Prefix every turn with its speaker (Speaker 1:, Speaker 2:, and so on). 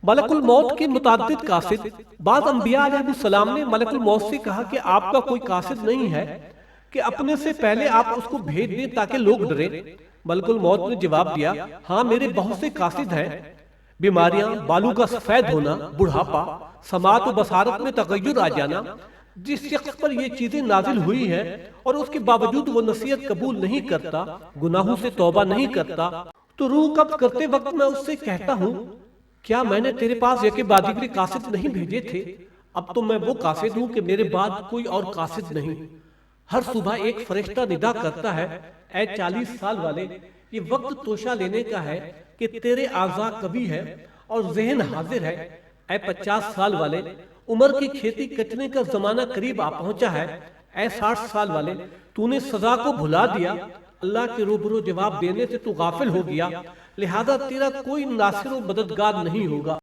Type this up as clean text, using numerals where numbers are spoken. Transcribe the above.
Speaker 1: ملک الموت کے متعدد قاصد، بعض انبیاء علیہ السلام نے ملک الموت سے کہا کہ آپ کا کوئی قاصد نہیں ہے کہ اپنے سے پہلے آپ اس کو بھیج دیں تاکہ لوگ ڈریں۔ ملک الموت نے جواب دیا، ہاں میرے بہت سے قاصد ہیں، بیماریاں، بالوں کا سفید ہونا، بڑھاپا، سماعت و بصارت میں تغیر آ جانا۔ جس شخص پر یہ چیزیں نازل ہوئی ہیں اور اس کے باوجود وہ نصیحت قبول نہیں کرتا، گناہوں سے توبہ نہیں کرتا، تو روح قبض کرتے وقت میں اس سے کہتا ہوں، کیا میں نے تیرے پاس یکے بعد دیگرے قاصد نہیں بھیجے تھے؟ اب تو میں وہ قاصد ہوں کہ میرے بعد کوئی اور قاصد نہیں۔ ہر صبح ایک فرشتہ ندا کرتا ہے، اے 40 سال والے، یہ وقت توشہ لینے کا ہے کہ تیرے اعضاء قوی ہے اور ذہن حاضر ہے۔ اے 50 سال والے، عمر کی کھیتی کٹنے کا زمانہ قریب آ پہنچا ہے۔ اے 60 سال والے، تو نے سزا کو بھلا دیا، اللہ کے روبرو جواب دینے سے تو غافل ہو گیا، لہذا تیرا کوئی ناصر و مددگار نہیں ہوگا۔